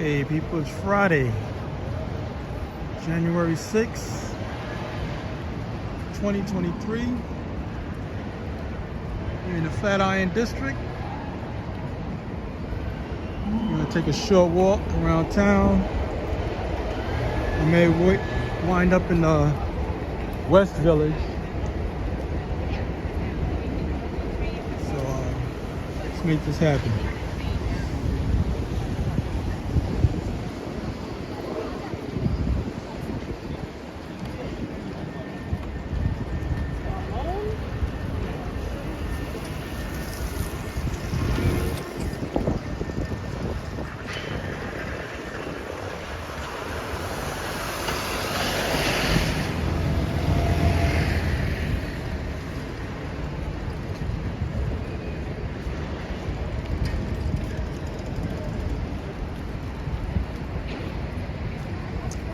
Hey people, it's Friday, January 6th, 2023. We're in the Flatiron district. We're gonna take a short walk around town. We may wind up in the West Village. So let's make this happen.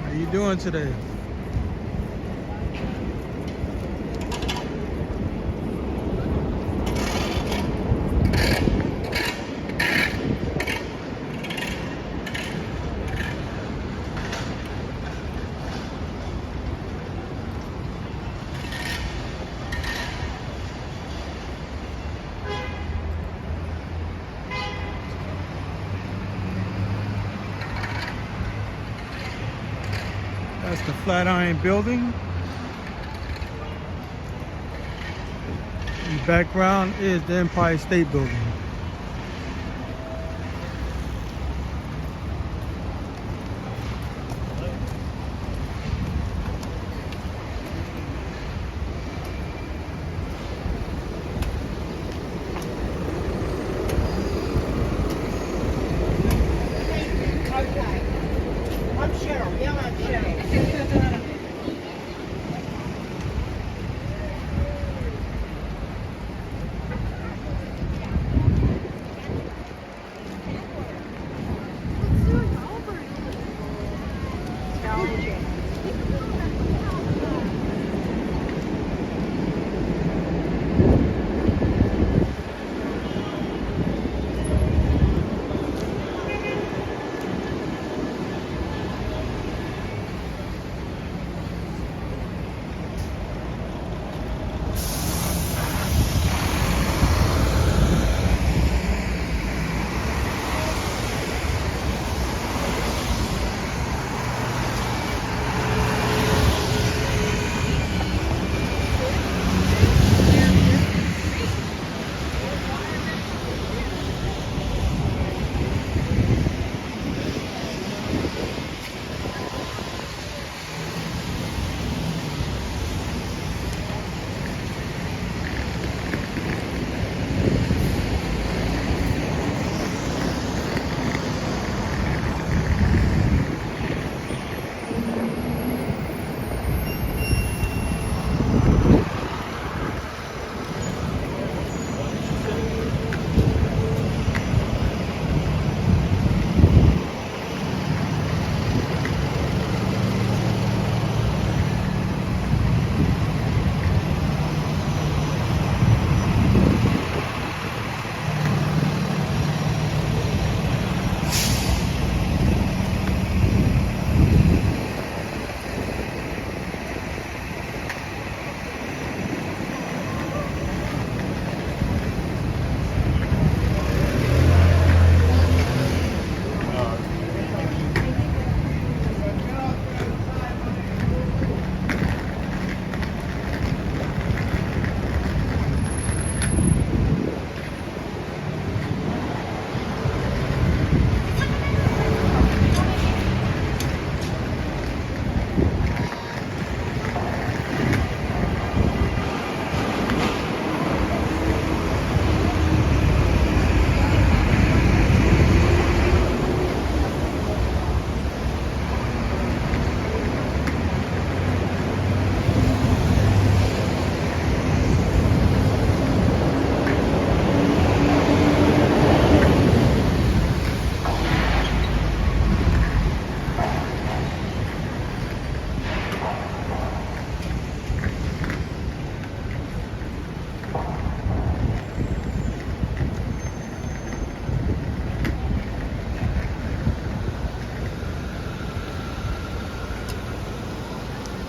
How you doing today? That's the Flatiron building. In the background is the Empire State Building. Okay. I'm Cheryl. Yeah, I'm Cheryl.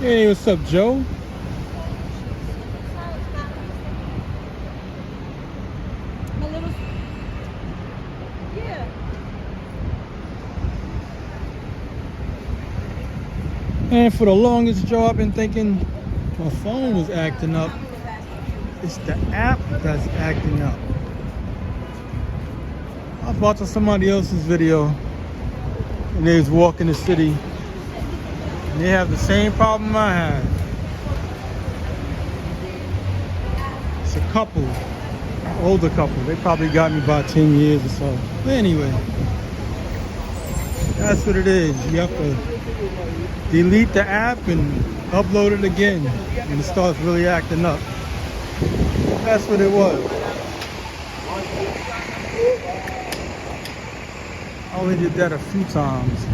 Hey, what's up, Joe? My little. Yeah. And for the longest, Joe, I've been thinking my phone was acting up. It's the app that's acting up. I was watching somebody else's video and they was walking the city and they have the same problem I had. It's a couple, older couple. They probably got me about 10 years or so. But anyway, that's what it is. You have to delete the app and upload it again and it starts really acting up. That's what it was. I only did that a few times.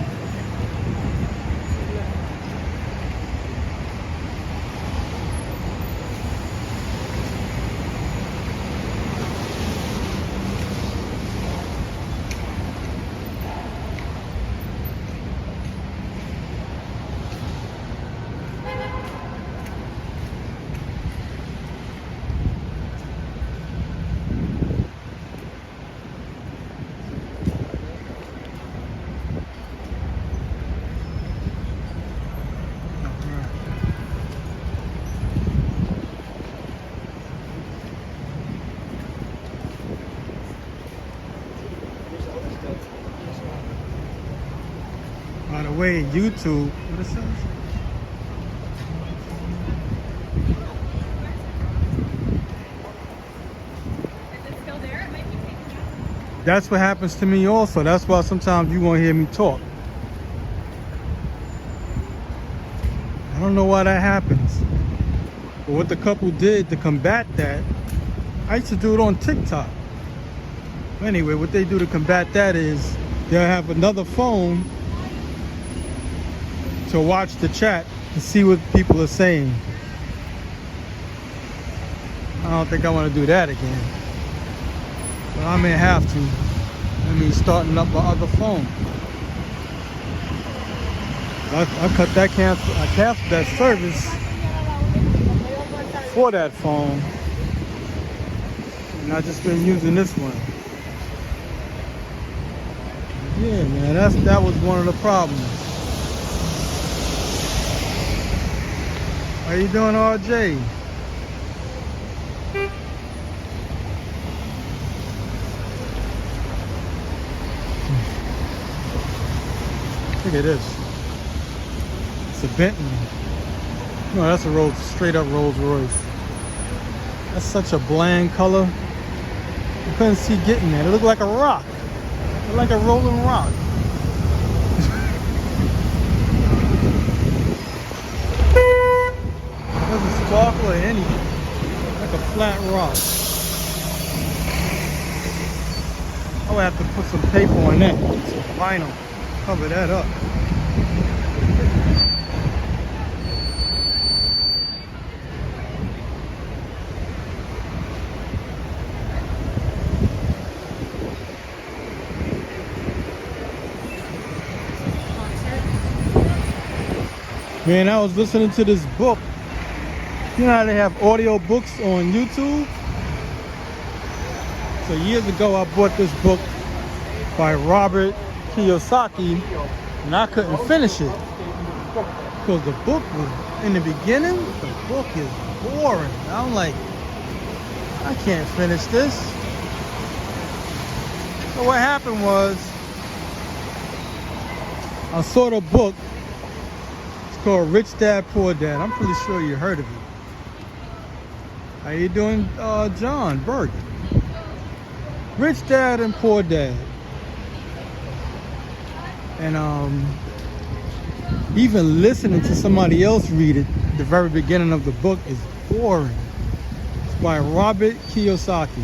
By the way, YouTube, what it says? Is it still there? It might be taken out. That's what happens to me also. That's why sometimes you won't hear me talk. I don't know why that happens. But what the couple did to combat that, I used to do it on TikTok. Anyway, what they do to combat that is they'll have another phone to watch the chat to see what people are saying. I don't think I want to do that again. But I may have to. I mean, starting up my other phone. I cut that I canceled that service for that phone. And I just been using this one. Yeah, man, that was one of the problems. How you doing, RJ? Look at this. It's a Bentley. No, that's a straight up Rolls Royce. That's such a bland color. I couldn't see getting that. It looked like a rock. It looked like a rolling rock. Doesn't sparkle or anything. Like a flat rock. I would have to put some paper on that. Some vinyl. Cover that up. Man, I was listening to this book. You know how they have audio books on YouTube? So years ago I bought this book by Robert Kiyosaki and I couldn't finish it. Because the book was, in the beginning, the book is boring. I'm like, I can't finish this. So what happened was, I saw the book. It's called Rich Dad, Poor Dad. I'm pretty sure you heard of it. How you doing, John Berg? Rich Dad and Poor Dad. And even listening to somebody else read it, the very beginning of the book is boring. It's by Robert Kiyosaki.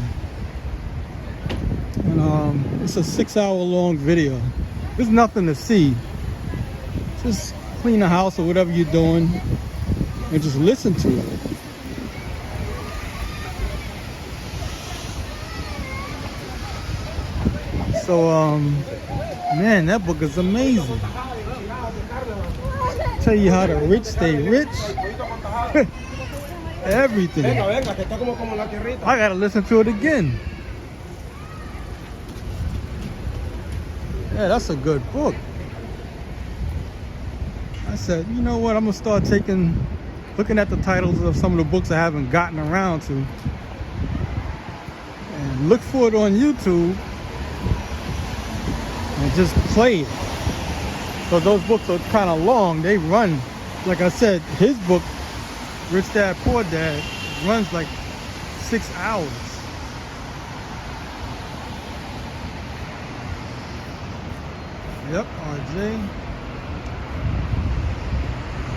And it's a 6-hour-long video. There's nothing to see. Just clean the house or whatever you're doing and just listen to it. So, man, that book is amazing. tell you how the rich stay rich. Everything. I gotta listen to it again. Yeah, that's a good book. I said, you know what? I'm gonna start looking at the titles of some of the books I haven't gotten around to, and look for it on YouTube and just play it. So those books are kind of long. They run, like I said, his book, Rich Dad Poor Dad, runs like 6 hours. Yep, RJ.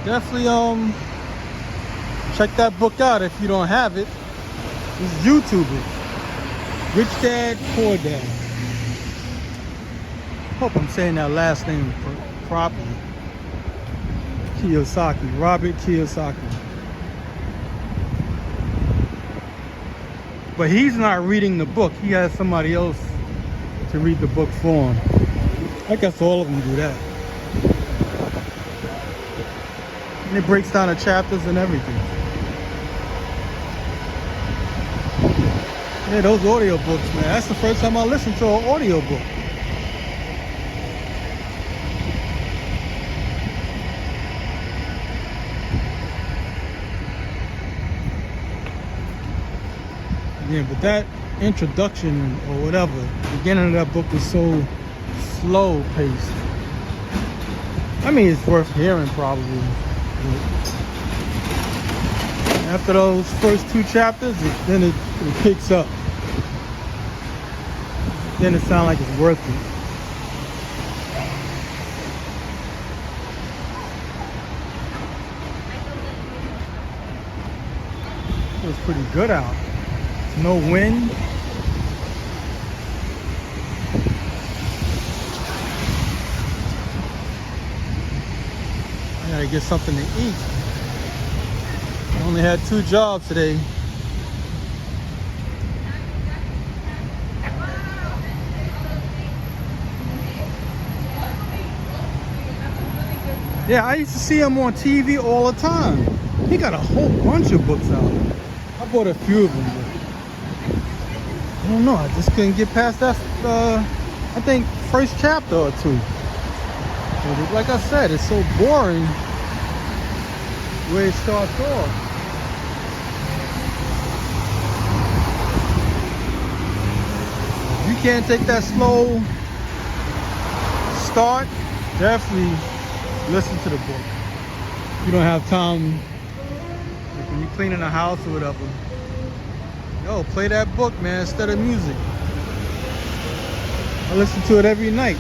Definitely check that book out if you don't have it. Just YouTube it. Rich Dad Poor Dad. Hope I'm saying that last name properly. Kiyosaki, Robert Kiyosaki. But he's not reading the book. He has somebody else to read the book for him. I guess all of them do that. And it breaks down the chapters and everything. Yeah, those audiobooks, man. That's the first time I listened to an audiobook. Yeah, but that introduction or whatever, the beginning of that book is so slow paced. I mean, it's worth hearing probably. But after those first 2 chapters, then it picks up. Then it sounds like it's worth it. It was pretty good out. No wind. I gotta get something to eat. I only had 2 jobs today. Yeah, I used to see him on TV all the time. He got a whole bunch of books out. I bought a few of them. But I don't know, I just couldn't get past that, I think, first chapter or 2. But like I said, it's so boring the way it starts off. If you can't take that slow start, definitely listen to the book. If you don't have time, like when you're cleaning the house or whatever, yo, play that book, man, instead of music. I listen to it every night.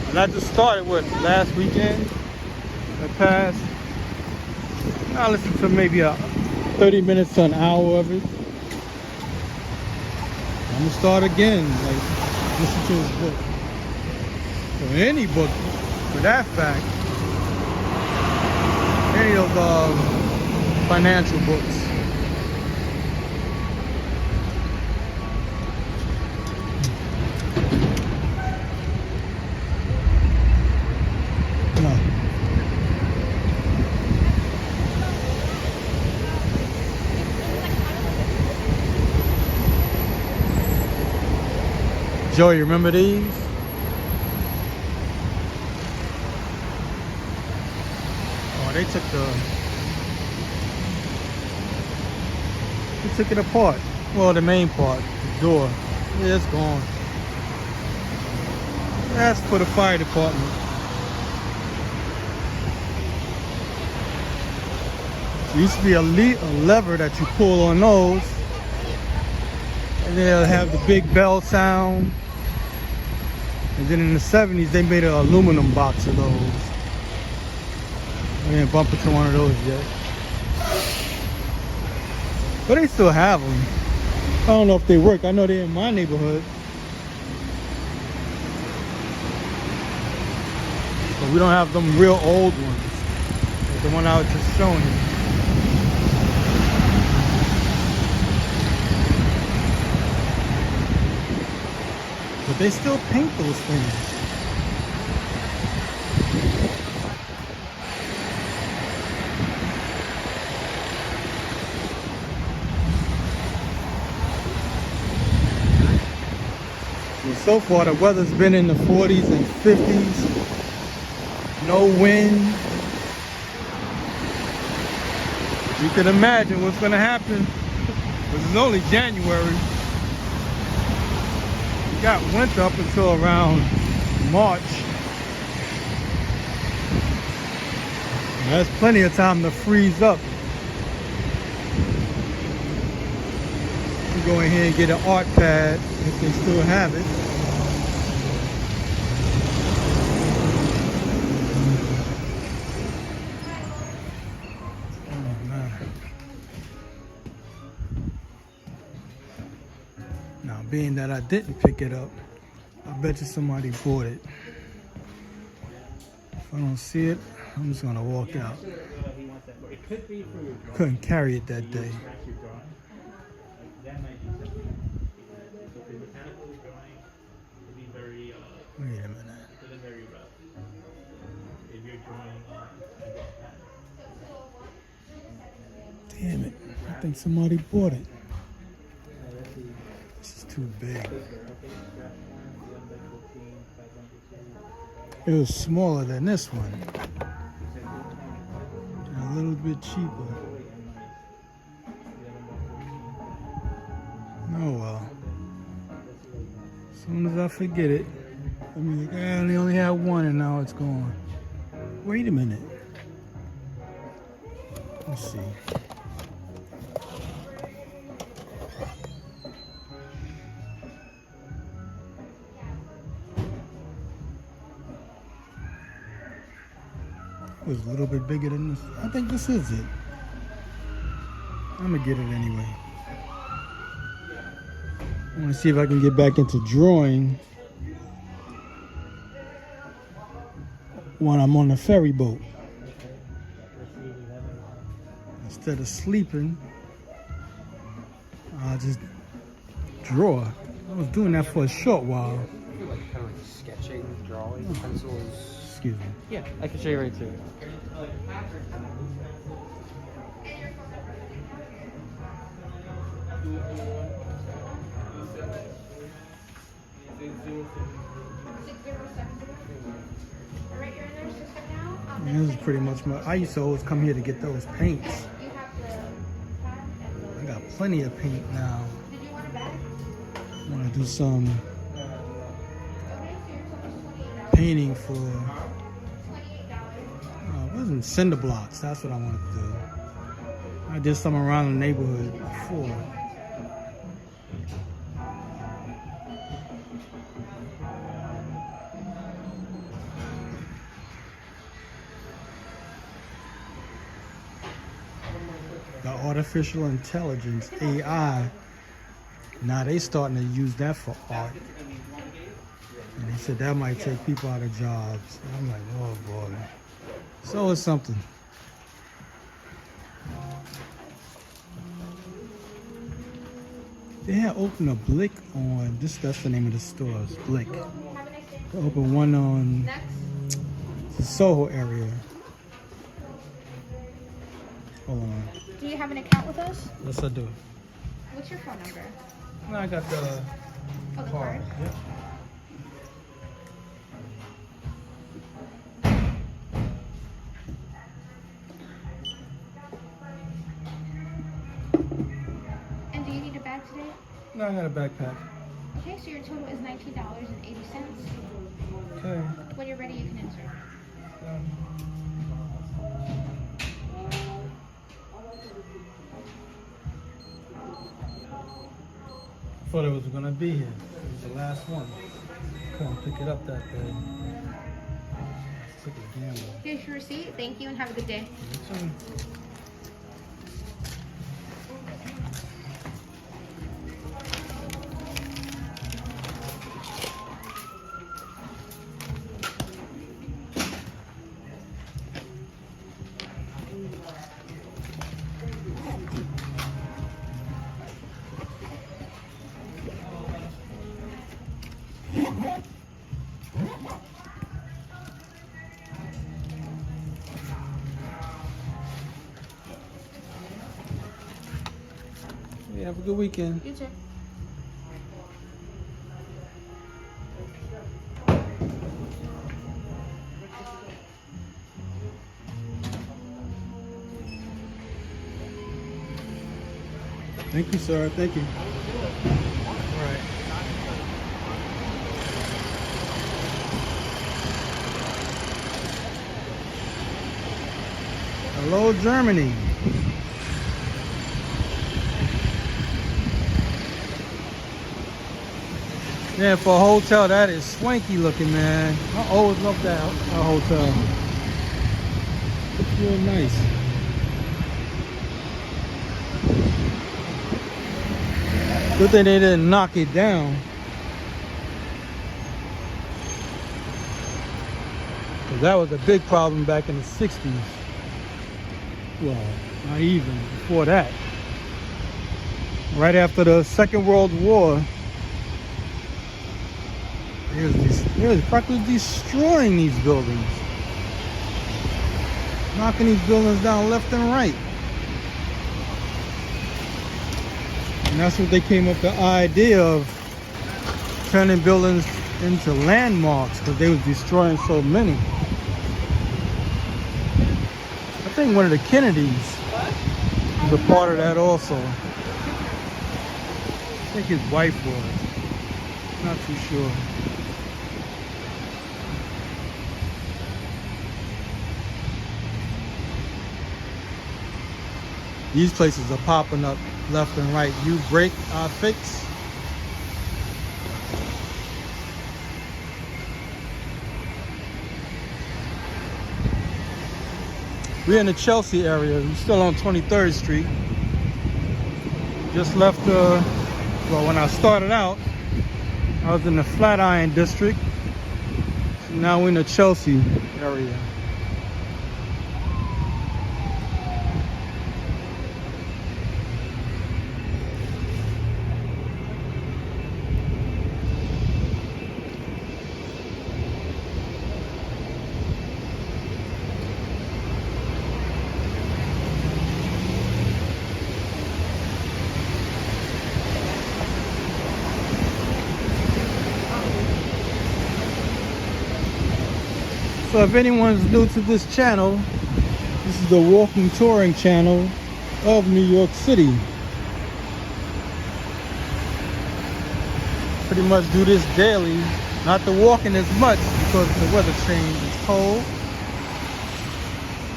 And I just started, last weekend? That passed. I listened to maybe 30 minutes to an hour of it. I'm gonna start again, like, listen to his book. Or any book, for that fact. Any of financial books. No. Joe, you remember these? Oh, they took it apart. Well, the main part, the door. Yeah, it's gone. That's for the fire department. There used to be a lever that you pull on those, and they'll have the big bell sound. And then in the 70s, they made an aluminum box of those. I didn't bump into one of those yet. But they still have them. I don't know if they work. I know they're in my neighborhood. But we don't have them real old ones. Like the one I was just showing you. But they still paint those things. So far, the weather's been in the 40s and 50s. No wind. You can imagine what's going to happen. This is only January. We got winter up until around March. There's plenty of time to freeze up. Go in here and get an art pad if they still have it. Oh man. Now, being that I didn't pick it up, I bet you somebody bought it. If I don't see it, I'm just gonna walk out. Couldn't carry it that day. Wait a minute. Damn it. I think somebody bought it. This is too big. It was smaller than this one. And a little bit cheaper. Oh well. As soon as I forget it, I mean, like, I only had one and now it's gone. Wait a minute. Let's see. It was a little bit bigger than this. I think this is it. I'm gonna get it anyway. I want to see if I can get back into drawing when I'm on the ferry boat. Instead of sleeping, I'll just draw. I was doing that for a short while. I feel like kind of like sketching, drawing, pencils. Excuse me. Yeah, I can show you right too. And this is pretty much my. I used to always come here to get those paints. I got plenty of paint now. I want to do some painting for. Wasn't cinder blocks. That's what I wanted to do. I did some around the neighborhood before. The artificial intelligence, AI, now they starting to use that for art. And they said that might take people out of jobs. And I'm like, oh boy. So it's something. They had opened a Blick on, that's the name of the store, it's Blick. They opened one on the Soho area. Hold on. Do you have an account with us? Yes, I do. What's your phone number? No, I got the Oh, the card? Yep. And do you need a bag today? No, I got a backpack. Okay, so your total is $19.80. Okay. When you're ready, you can insert. I thought it was gonna be here. It was the last one. Couldn't pick it up that day. I took a gamble. Here's your receipt. Thank you and have a good day. You too. Hey, have a good weekend. You too. Thank you, sir. Thank you. All right. Hello, Germany. Yeah, for a hotel, that is swanky looking, man. I always love that hotel. It's real nice. Good thing they didn't knock it down. 'Cause that was a big problem back in the 60s. Well, not even before that. Right after the Second World War, they was practically destroying these buildings. Knocking these buildings down left and right. And that's what they came up with the idea of turning buildings into landmarks, because they was destroying so many. I think one of the Kennedys was a part of that also. I think his wife was. Not too sure. These places are popping up left and right. You break, I fix. We're in the Chelsea area. We're still on 23rd Street. Just left, well, when I started out, I was in the Flatiron district. So now we're in the Chelsea area. So if anyone's new to this channel, this is the walking touring channel of New York City. Pretty much do this daily. Not the walking as much because the weather changed. It's cold.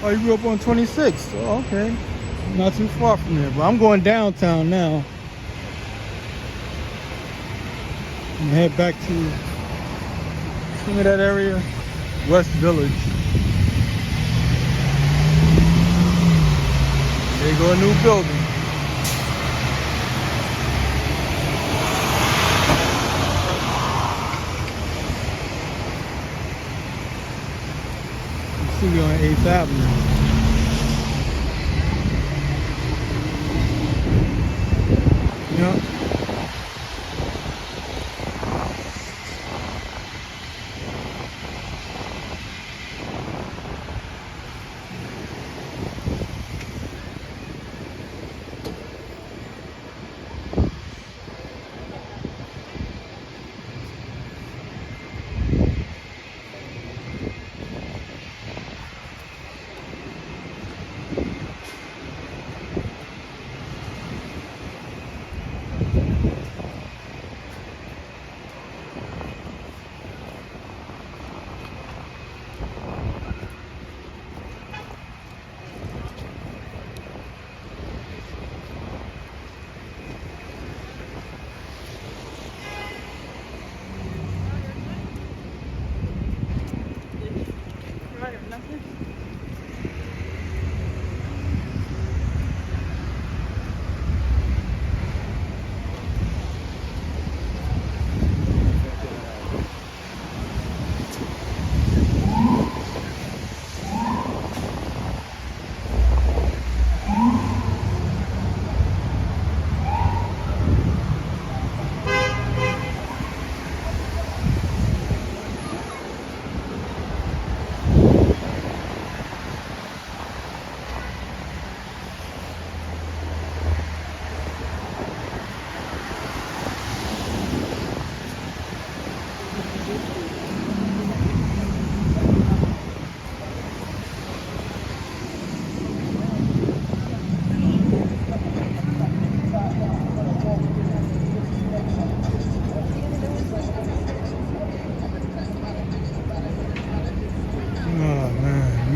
Oh, you grew up on 26. Oh, okay. Not too far from there. But I'm going downtown now. And head back to some of that area. West Village. There you go, a new building. You see me on 8th Avenue. Yep.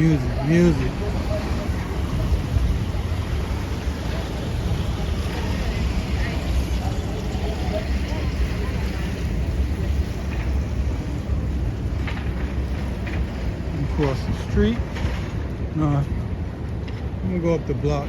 music. Across the street. No, I'm gonna go up the block.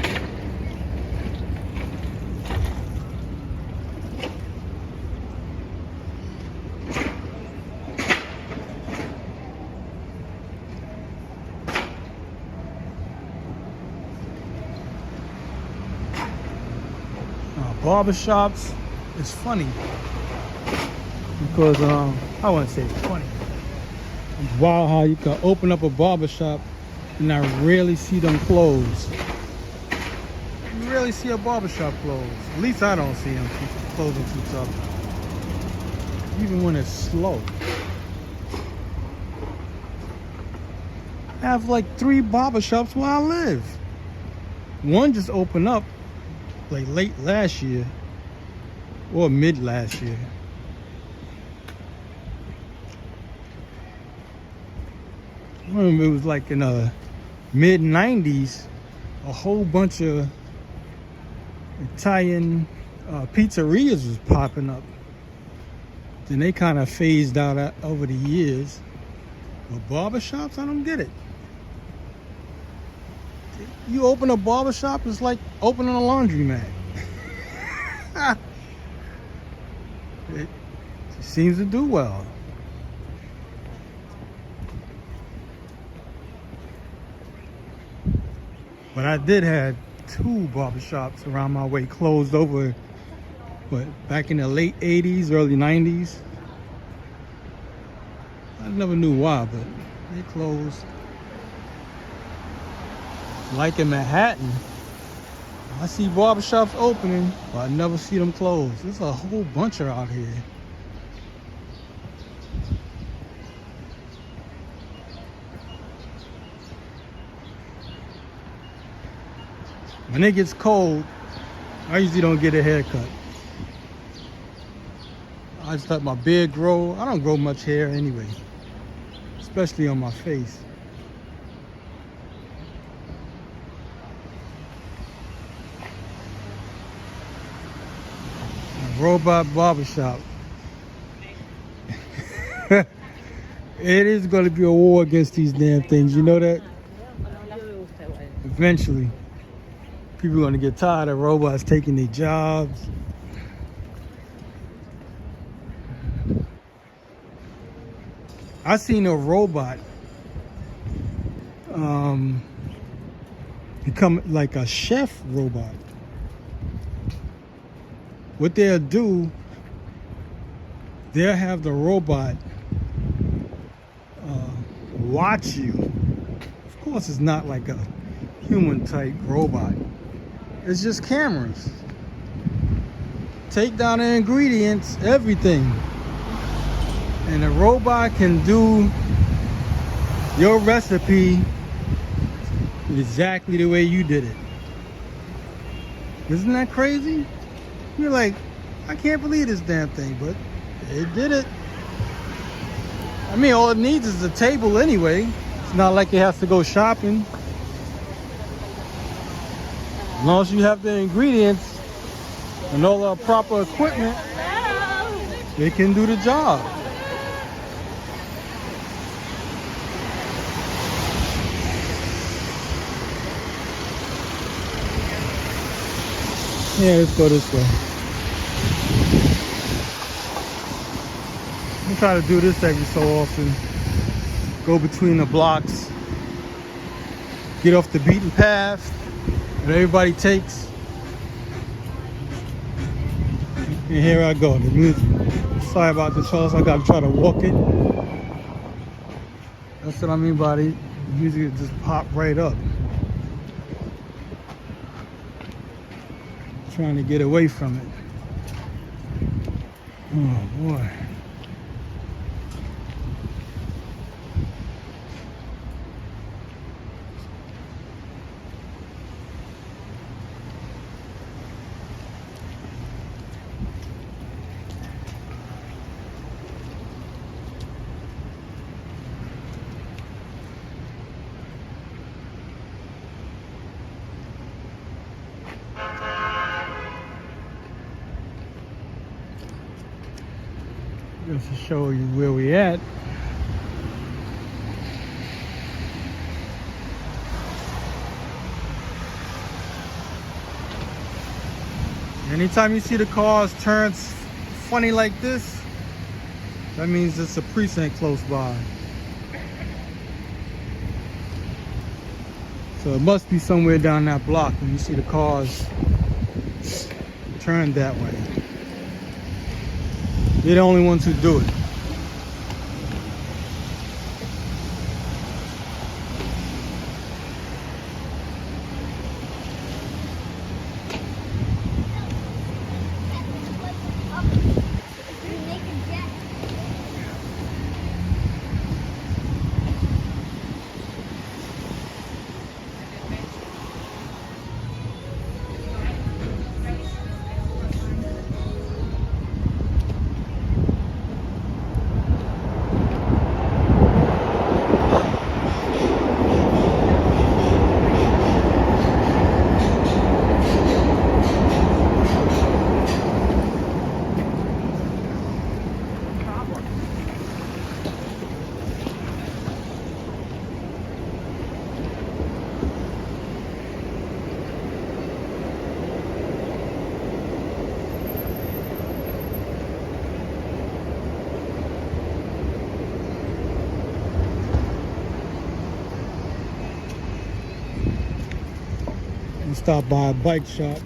Barbershops is funny because I wouldn't say it's funny. It's wild how you can open up a barbershop and I rarely see them close. You rarely see a barbershop close. At least I don't see them closing too tough. Even when it's slow. I have like 3 barbershops where I live. One just opened up like late last year or mid last year. I remember it was like in the mid 90s, a whole bunch of Italian pizzerias was popping up. Then they kind of phased out over the years. But barbershops, I don't get it. You open a barbershop, it's like opening a laundromat. It seems to do well. But I did have 2 barbershops around my way closed over, back in the late 80s, early 90s. I never knew why, but they closed. Like in Manhattan, I see barbershops opening, but I never see them close. There's a whole bunch of out here. When it gets cold, I usually don't get a haircut. I just let my beard grow. I don't grow much hair anyway, especially on my face. Robot barbershop. It is going to be a war against these damn things. You know that? Eventually, people are going to get tired of robots taking their jobs. I seen a robot become like a chef robot. What they'll do, they'll have the robot watch you. Of course, it's not like a human type robot. It's just cameras. Take down the ingredients, everything. And the robot can do your recipe exactly the way you did it. Isn't that crazy? You're like, I can't believe this damn thing, but it did it. I mean, all it needs is a table anyway. It's not like it has to go shopping. As long as you have the ingredients and all the proper equipment, it can do the job. Yeah, let's go this way. I try to do this every so often. Go between the blocks. Get off the beaten path that everybody takes. And here I go, the music. Sorry about the Charles, I gotta try to walk it. That's what I mean by the music just pop right up. Trying to get away from it. Oh boy. Just to show you where we at. Anytime you see the cars turn funny like this, that means it's a precinct close by. So it must be somewhere down that block when you see the cars turn that way. They're the only ones who do it. Stop by a bike shop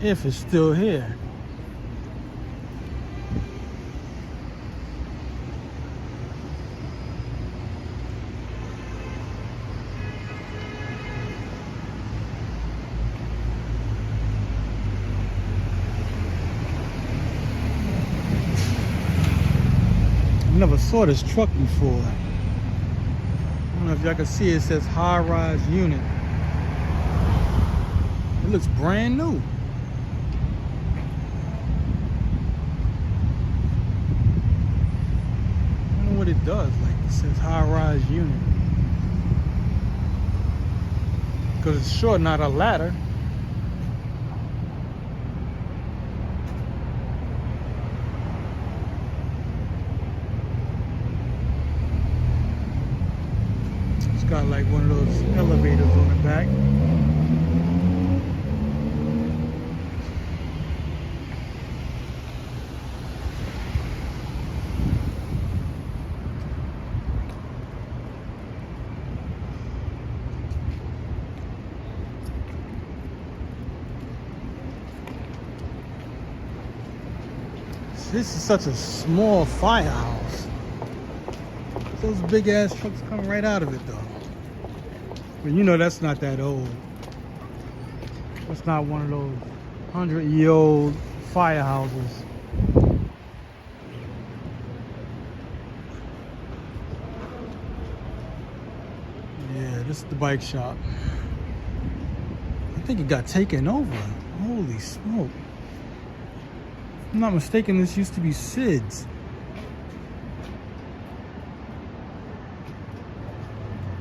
if it's still here. I never saw this truck before. I don't know if y'all can see it says high-rise unit. It looks brand new. I don't know what it does. Like it says high-rise unit. Because it's sure not a ladder. Got like one of those elevators on the back. This is such a small firehouse. Those big ass trucks come right out of it though. But you know that's not that old. That's not one of those 100-year-old firehouses. Yeah, this is the bike shop. I think it got taken over. Holy smoke. If I'm not mistaken, this used to be Sid's.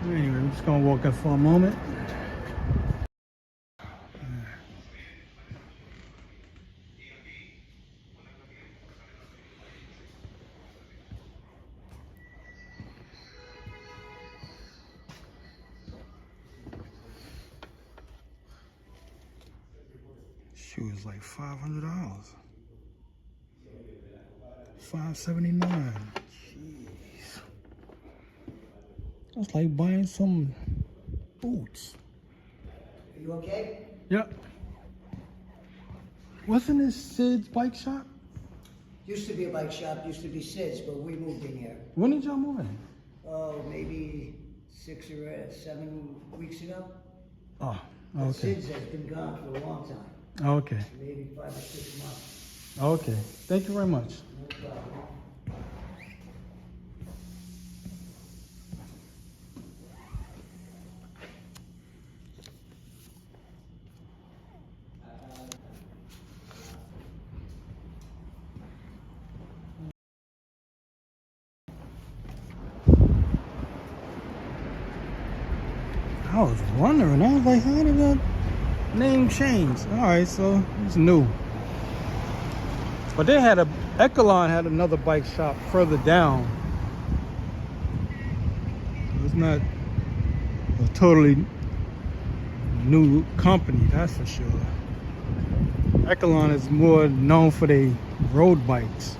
Anyway, I'm just gonna walk up for a moment. Shoe is like $500. $579. Jeez. That's like buying some boots. Are you okay? Yep. Wasn't this Sid's bike shop? Used to be a bike shop, used to be Sid's, but we moved in here. When did y'all move in? Oh, maybe 6 or 7 weeks ago. Oh, But okay. Sid's has been gone for a long time, Okay. maybe 5 or 6 months. Okay. Thank you very much. No problem. I was wondering. I was like, how did that name change? All right, so it's new. But they had Echelon had another bike shop further down. It's not a totally new company, that's for sure. Echelon is more known for their road bikes.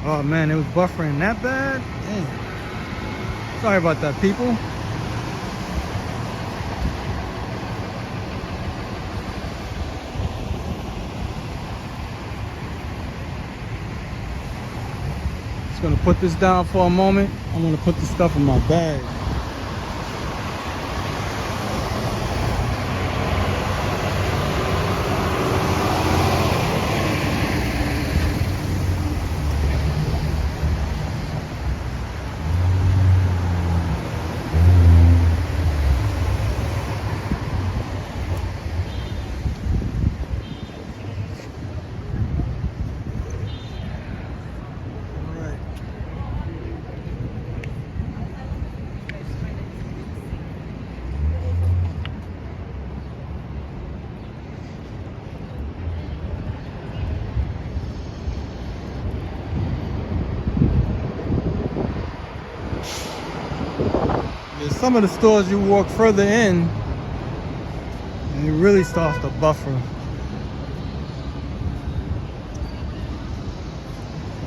Oh man, it was buffering that bad? Damn. Sorry about that, people. Just gonna put this down for a moment. I'm gonna put the stuff in my bag. Some of the stores you walk further in and it really starts to buffer.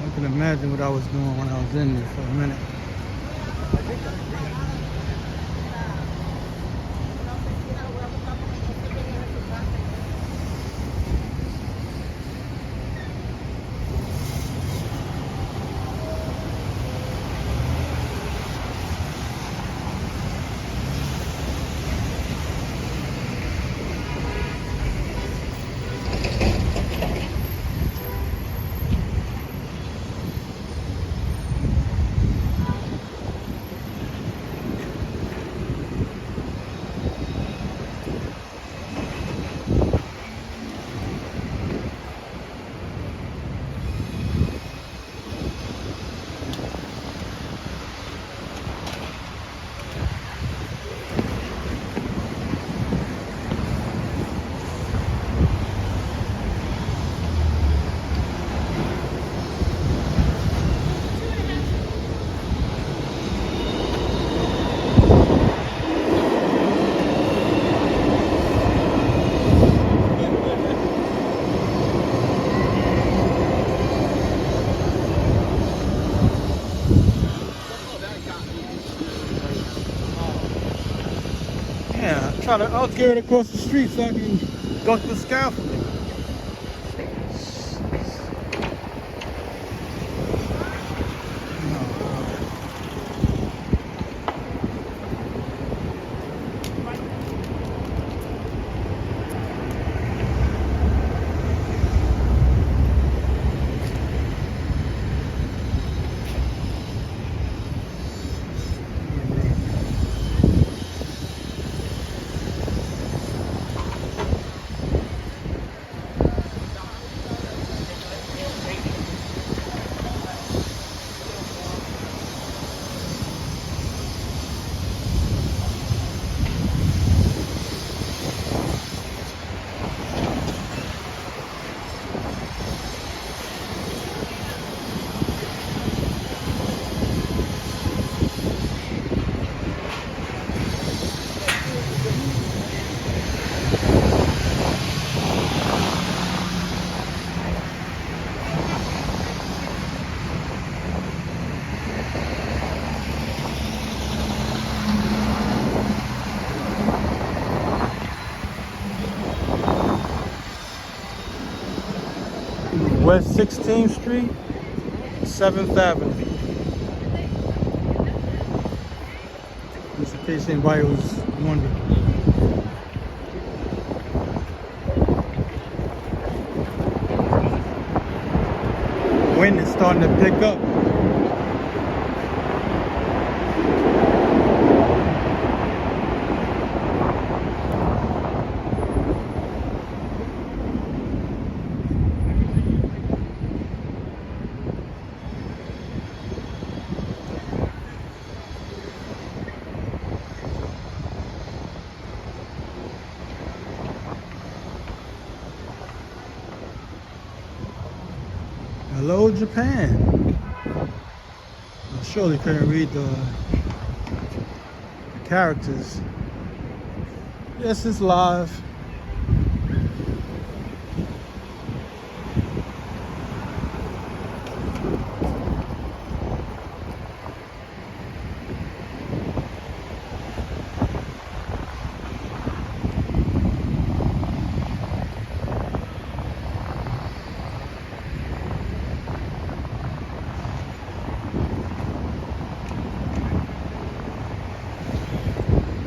I can imagine what I was doing when I was in there for a minute. I'll carry it across the street so I can duck the scaffolding. West 16th Street, 7th Avenue. Just in case anybody was wondering. Wind is starting to pick up. Hello, Japan. I surely couldn't read the characters. Yes, it's live.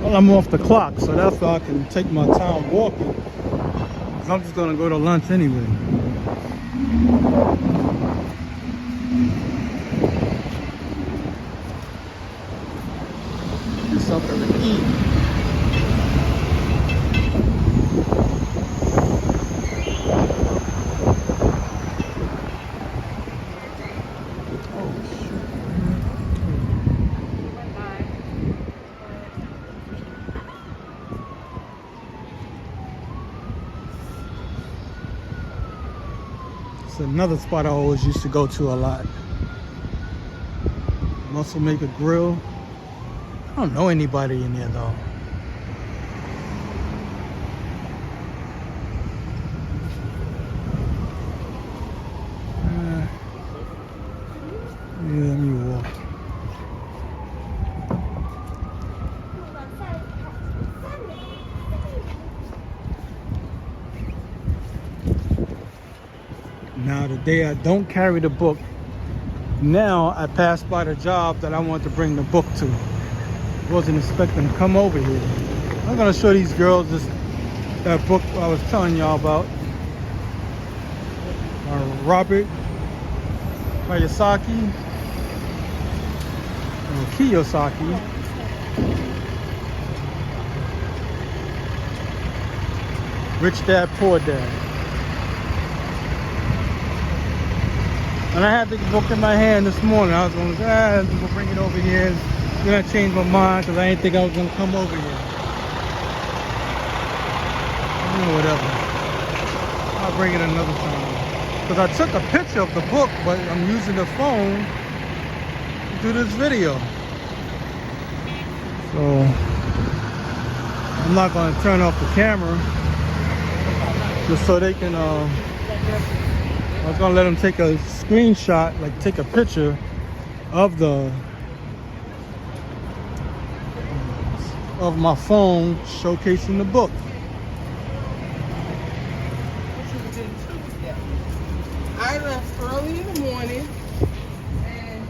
Well, I'm off the clock, so that's why I can take my time walking. 'Cause I'm just gonna go to lunch anyway. Get something to eat. It's another spot I always used to go to a lot. Muscle Maker Grill. I don't know anybody in there though. Yeah, let me walk. Now the day I don't carry the book, now I passed by the job that I want to bring the book to. Wasn't expecting to come over here. I'm gonna show these girls that book I was telling y'all about. Robert Kiyosaki. Kiyosaki. Rich Dad, Poor Dad. And I had the book in my hand this morning. I was going to I'm going to bring it over here. Then I changed my mind because I didn't think I was going to come over here. Whatever. I'll bring it another time. Because I took a picture of the book, but I'm using the phone to do this video. So I'm not going to turn off the camera just so they can I was gonna let them take a screenshot, like take a picture of my phone showcasing the book. I left early in the morning and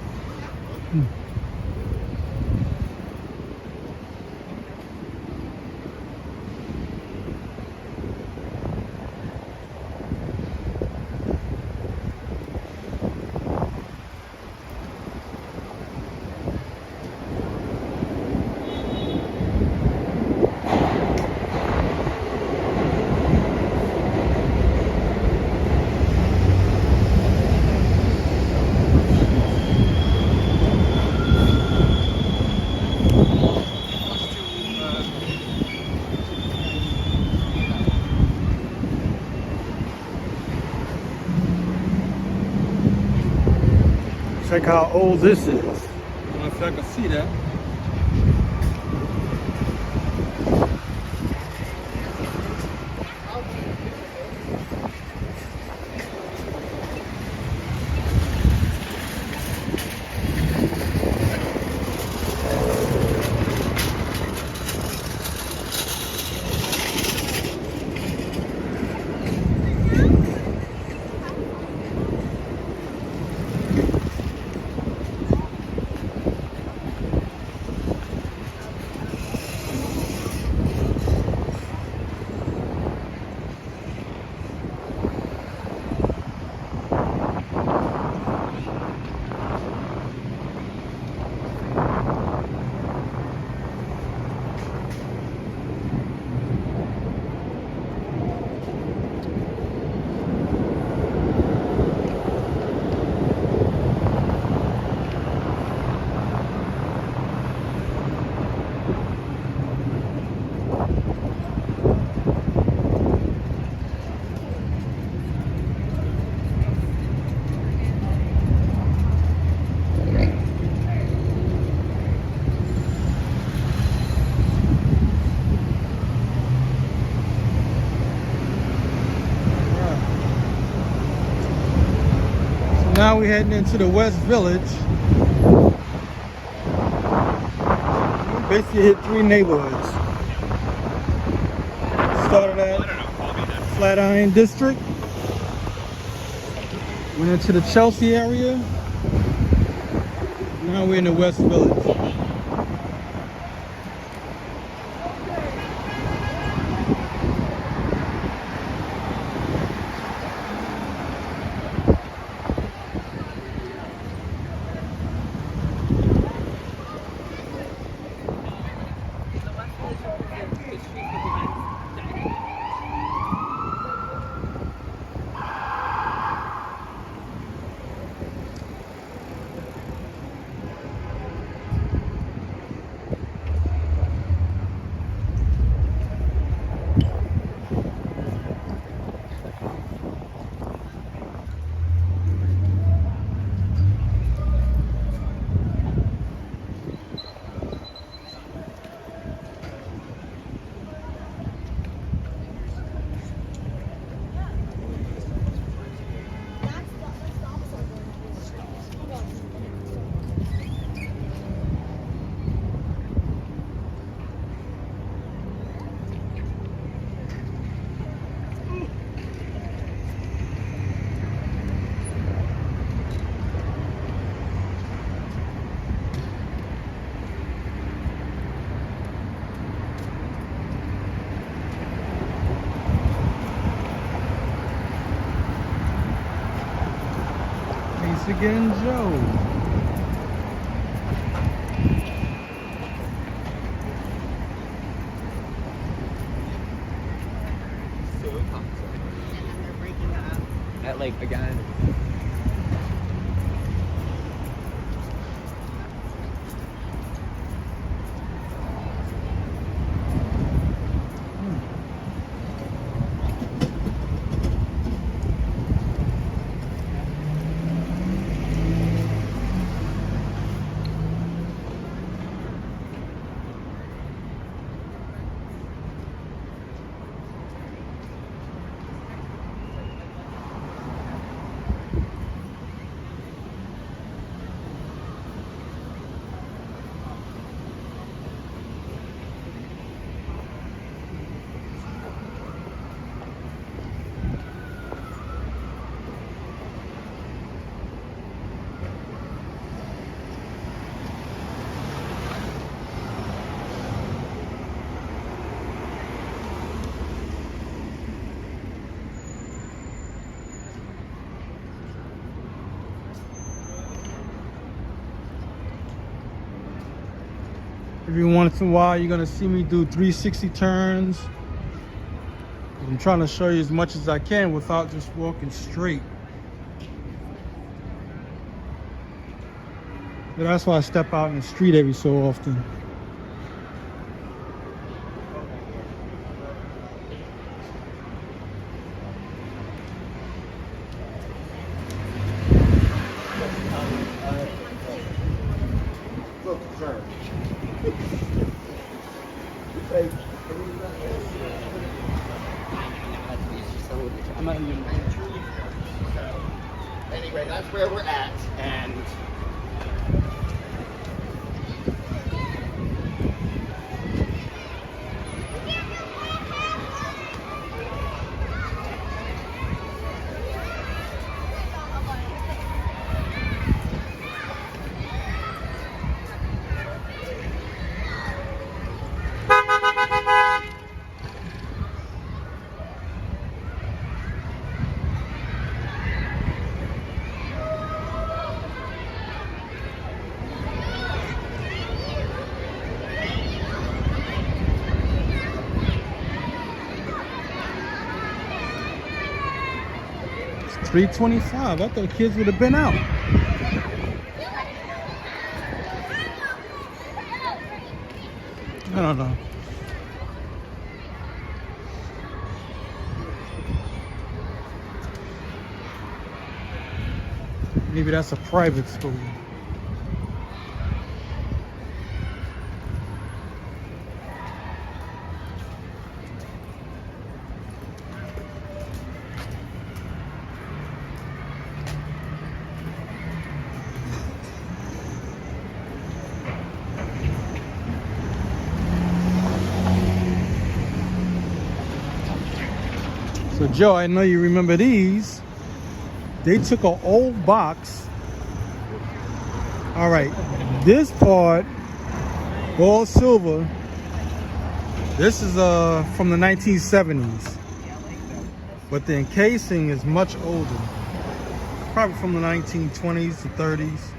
Check how old this is. I don't know if I can see that. Now we're heading into the West Village. We basically hit 3 neighborhoods. Started at Flatiron District. Went into the Chelsea area. Now we're in the West Village. Thanks again, Joe. That like again. Every once in a while, you're gonna see me do 360 turns. I'm trying to show you as much as I can without just walking straight. But that's why I step out in the street every so often. Anyway, that's where we're at, and It's 3:25. I thought kids would have been out. I don't know. Maybe that's a private school. So Joe, I know you remember these. They took an old box. All right, this part, all silver. This is from the 1970s, but the encasing is much older. Probably from the 1920s to 30s.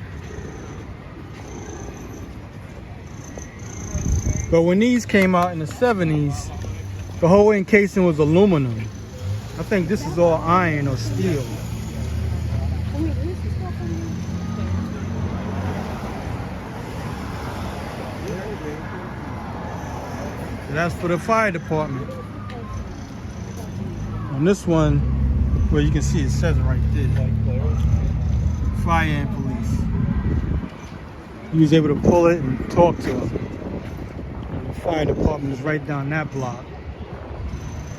But when these came out in the 70s, the whole encasing was aluminum. I think this is all iron or steel. That's for the fire department. On this one, well, you can see it says it right there. Fire and police. He was able to pull it and talk to them. And the fire department is right down that block.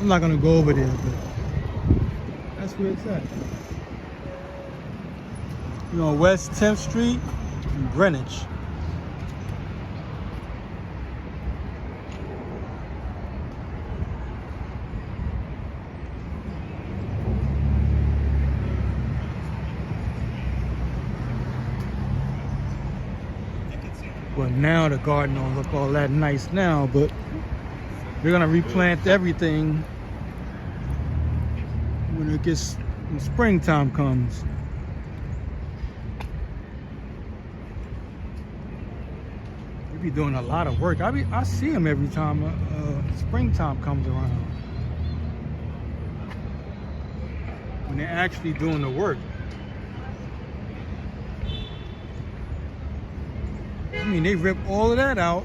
I'm not gonna go over there, but that's where it's at. You know, West 10th Street in Greenwich. Well, now the garden don't look all that nice now, but they're gonna replant everything when springtime comes. They be doing a lot of work. I see them every time springtime comes around. When they're actually doing the work. I mean, they rip all of that out,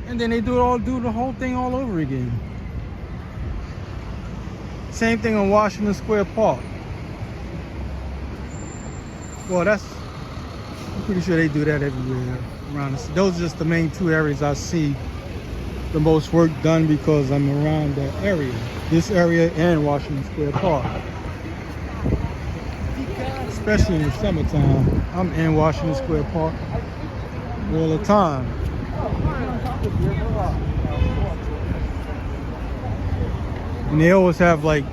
and then they do the whole thing all over again. Same thing on Washington Square Park. Well, I'm pretty sure they do that everywhere around us. Those are just the main two areas I see the most work done because I'm around that area. This area and Washington Square Park. Especially in the summertime. I'm in Washington Square Park all the time. And they always have like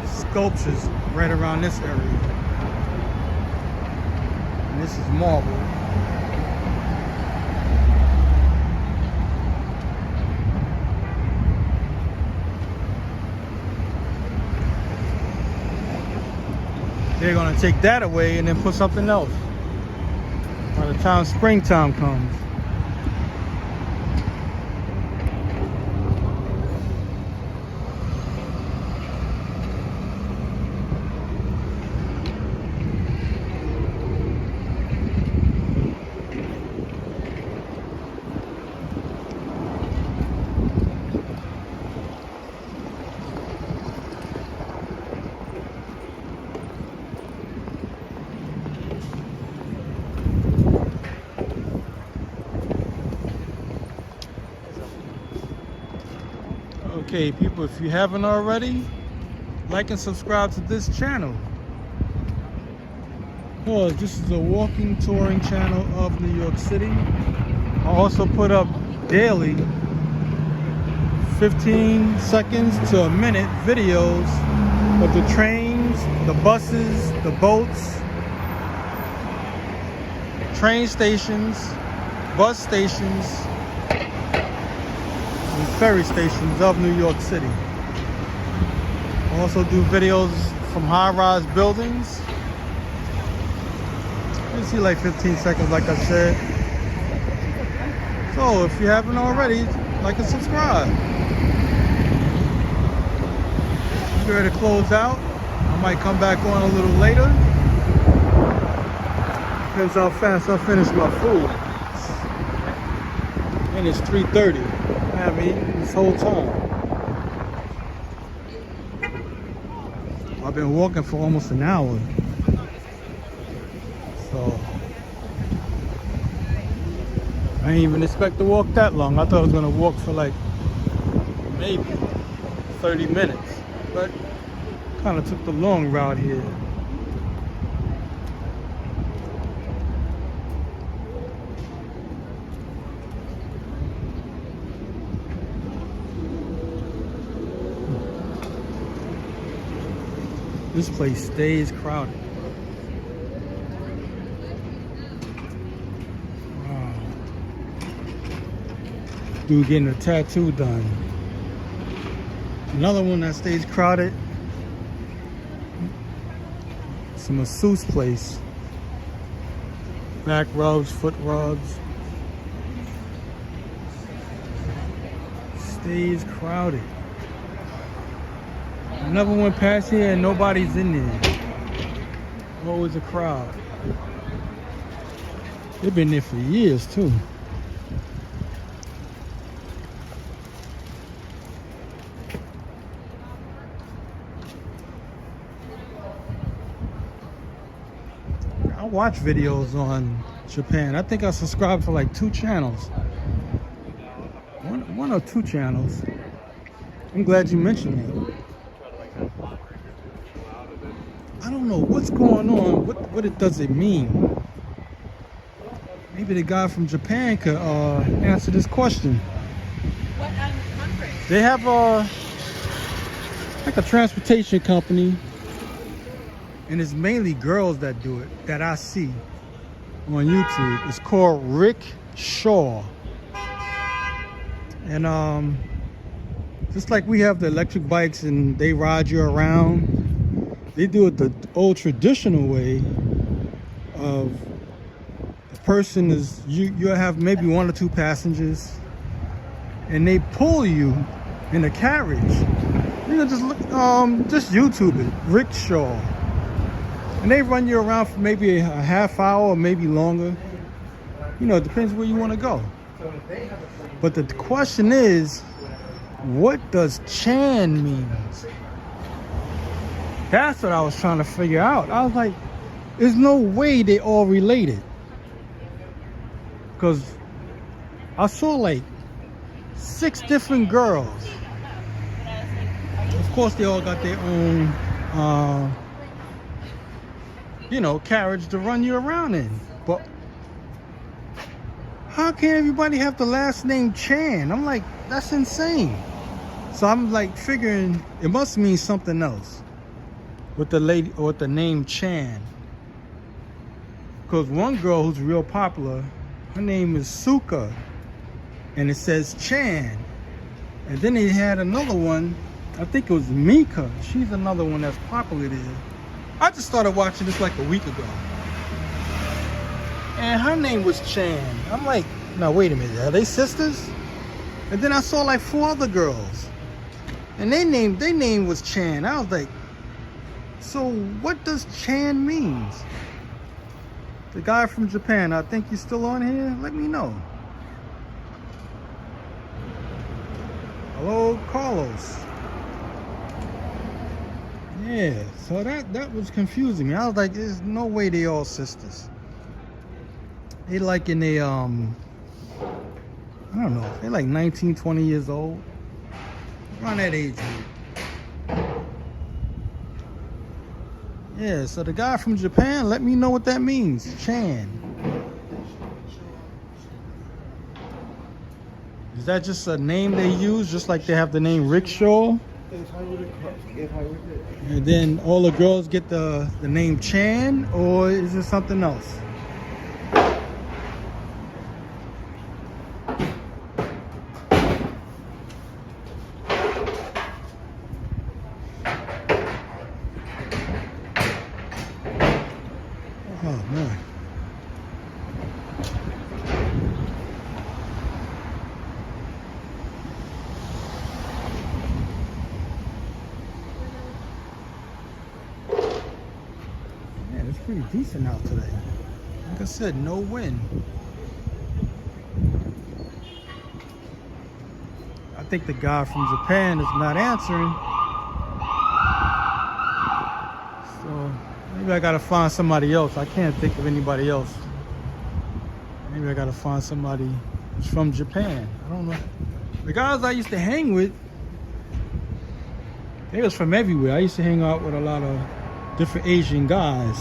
sculptures right around this area. And this is marble. They're gonna take that away and then put something else by the time springtime comes. Okay, people, if you haven't already, like and subscribe to this channel. Because this is a walking, touring channel of New York City. I also put up daily 15 seconds to a minute videos of the trains, the buses, the boats, train stations, bus stations, and ferry stations of New York City. I also do videos from high-rise buildings. You see like 15 seconds like I said. So if you haven't already, like and subscribe. I'm ready to close out. I might come back on a little later. Depends how fast I finish my food. And it's 3:30. I haven't eaten this whole time. I've been walking for almost an hour. So I didn't even expect to walk that long. I thought I was gonna walk for like maybe 30 minutes. But kind of took the long route here. This place stays crowded. Wow. Dude getting a tattoo done. Another one that stays crowded. It's a masseuse place. Back rubs, foot rubs. Stays crowded. I never went past here and nobody's in there. Always a crowd. They've been there for years too. I watch videos on Japan. I think I subscribe to like 2 channels. One or 2 channels. I'm glad you mentioned it. I don't know what's going on. What does it mean? Maybe the guy from Japan could answer this question. What country? They have like a transportation company, and it's mainly girls that do it, that I see on YouTube. It's called Rickshaw. And just like we have the electric bikes and they ride you around, they do it the old traditional way of the person is, you have maybe 1 or 2 passengers and they pull you in a carriage. You know, just look, just YouTube it, Rickshaw. And they run you around for maybe a half hour or maybe longer. You know, it depends where you want to go. But the question is, what does Chan means? That's what I was trying to figure out. I was like, there's no way they all related. Because I saw like 6 different girls. Of course, they all got their own, you know, carriage to run you around in. But how can everybody have the last name Chan? I'm like, that's insane. So I'm like figuring it must mean something else with the lady or with the name Chan. Because one girl who's real popular, her name is Suka, and it says Chan. And then they had another one, I think it was Mika. She's another one that's popular there. I just started watching this like a week ago. And her name was Chan. I'm like, now wait a minute, are they sisters? And then I saw like 4 other girls. And their name was Chan. I was like, so what does Chan means? The guy from Japan, I think he's still on here. Let me know. Hello, Carlos. Yeah, so that was confusing me. I was like, there's no way they all sisters. They like in a I don't know, they're like 19, 20 years old. Around that age group. Yeah, so the guy from Japan, let me know what that means. Chan. Is that just a name they use, just like they have the name Rickshaw? And then all the girls get the name Chan, or is it something else? Oh man. Man, it's pretty decent out today. Like I said, no wind. I think the guy from Japan is not answering. So maybe I gotta find somebody else. I can't think of anybody else. Maybe I gotta find somebody who's from Japan. I don't know. The guys I used to hang with, they was from everywhere. I used to hang out with a lot of different Asian guys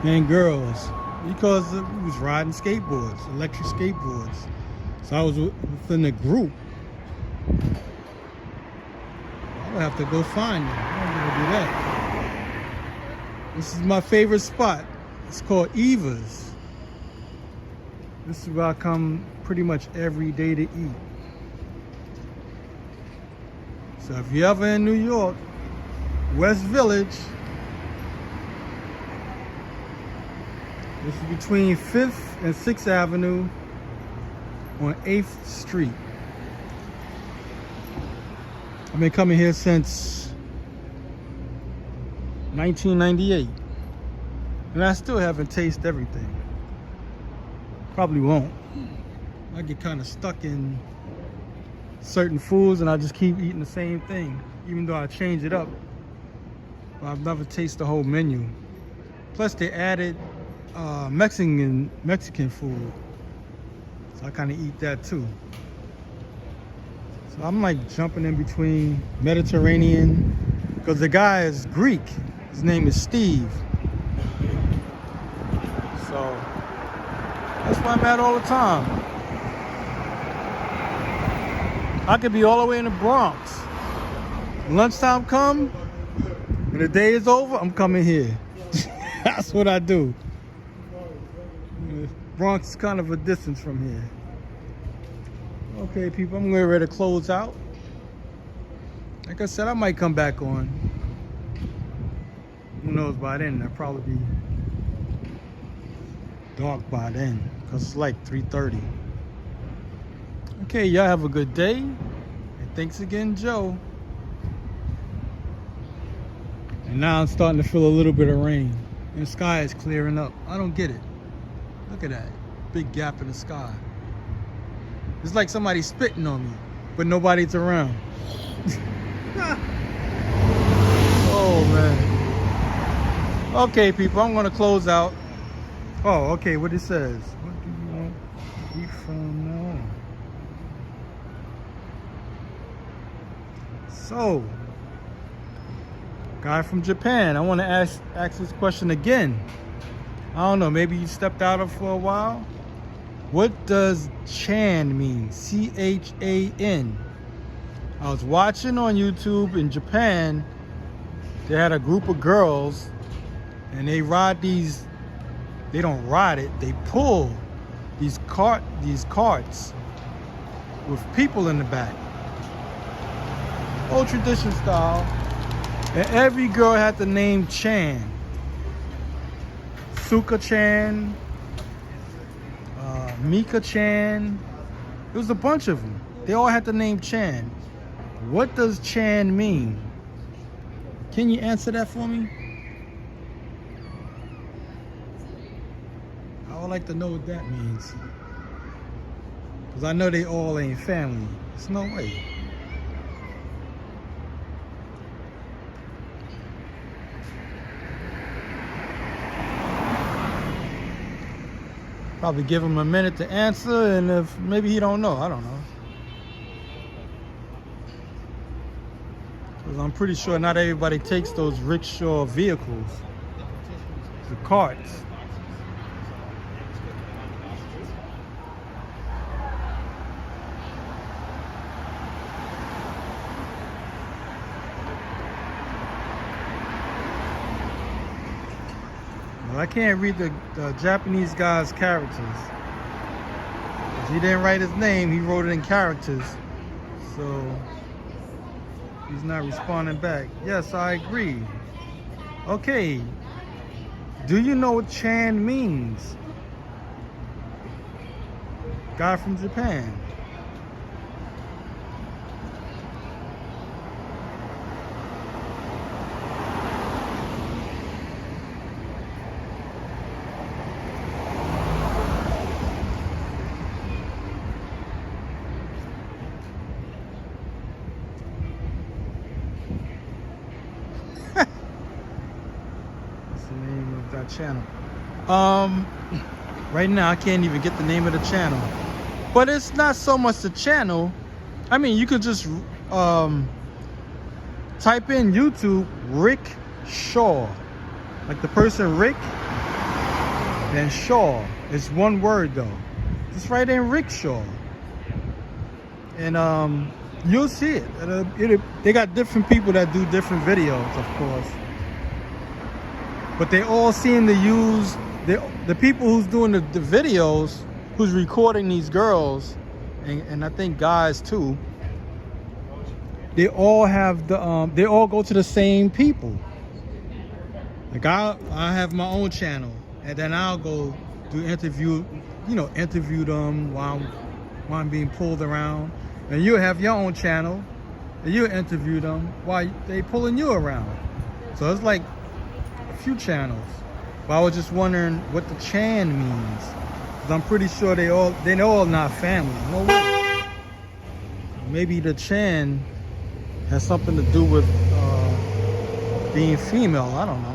and girls because we was riding skateboards, electric skateboards. So I was within a group. I would have to go find them. I'm gonna do that. This is my favorite spot. It's called Eva's. This is where I come pretty much every day to eat. So if you're ever in New York, West Village, this is between 5th and 6th Avenue on 8th Street. I've been coming here since 1998. And I still haven't tasted everything. Probably won't. I get kind of stuck in certain foods and I just keep eating the same thing, even though I change it up. But I've never tasted the whole menu. Plus they added Mexican food. So I kind of eat that too. So I'm like jumping in between Mediterranean, because the guy is Greek. His name is Steve. So that's where I'm at all the time. I could be all the way in the Bronx. Lunchtime come, and the day is over, I'm coming here. That's what I do. Bronx is kind of a distance from here. Okay, people, I'm ready to close out. Like I said, I might come back on. Who knows, by then it'll probably be dark by then, because it's like 3:30. Okay, y'all have a good day. And thanks again, Joe. And now I'm starting to feel a little bit of rain. And the sky is clearing up. I don't get it. Look at that. Big gap in the sky. It's like somebody's spitting on me, but nobody's around. Oh, man. Okay, people, I'm going to close out. Oh, okay, what it says. What do you want to eat from now on? So, guy from Japan, I want to ask this question again. I don't know, maybe you stepped out of for a while. What does Chan mean? C-H-A-N. I was watching on YouTube in Japan. They had a group of girls and they ride these, they don't ride it, they pull these carts with people in the back. Old tradition style. And every girl had the name Chan. Suka-chan, Mika-chan. There was a bunch of them. They all had the name Chan. What does Chan mean? Can you answer that for me? I would like to know what that means. Because I know they all ain't family. There's no way. Probably give him a minute to answer, and if maybe he don't know, I don't know. Because I'm pretty sure not everybody takes those rickshaw vehicles, the carts. I can't read the Japanese guy's characters. He didn't write his name, he wrote it in characters. So he's not responding back. Yes, I agree. Okay. Do you know what Chan means? Guy from Japan. Channel. Right now I can't even get the name of the channel, but it's not so much the channel. I mean, you could just type in YouTube Rick Shaw, like the person Rick, and Shaw. It's one word though. Just write in Rick Shaw, and you'll see it. They got different people that do different videos, of course. but they all seem to use the people who's doing the videos, who's recording these girls, and I think guys too. They all have they all go to the same people. Like I have my own channel, and then I'll go do interview them while I'm being pulled around. And you have your own channel, and you interview them while they pulling you around. So it's like a few channels. But I was just wondering what the Chan means, because I'm pretty sure they're all not family. No way. Maybe the Chan has something to do with being female. I don't know.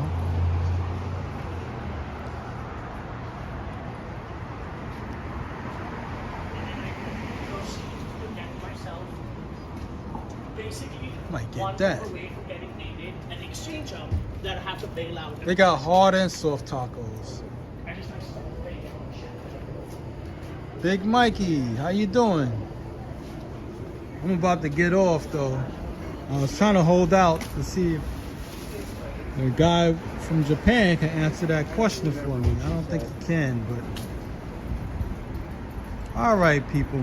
Might get that. They got hard and soft tacos. Big Mikey, how you doing? I'm about to get off though. I was trying to hold out to see if the guy from Japan can answer that question for me. I don't think he can, but all right, people.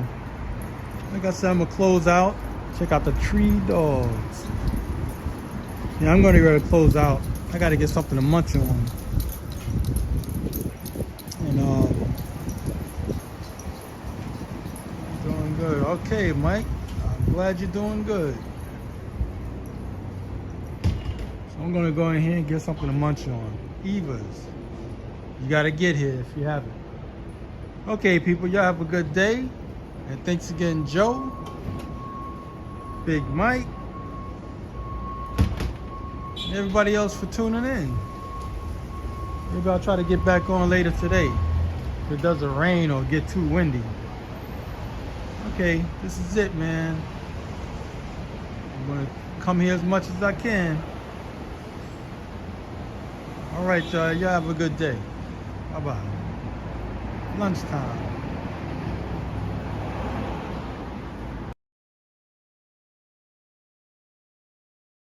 Like I said, I'm gonna close out. Check out the Tree Dogs. Yeah, I'm gonna ready to close out. I gotta get something to munch on. And doing good. Okay, Mike. I'm glad you're doing good. So I'm gonna go in here and get something to munch on. Eva's. You gotta get here if you haven't. Okay, people, y'all have a good day. And thanks again, Joe, Big Mike, and everybody else for tuning in. Maybe I'll try to get back on later today if it doesn't rain or get too windy. Okay, this is it, man. I'm gonna come here as much as I can. All right, y'all. Y'all have a good day. Bye-bye. Lunchtime.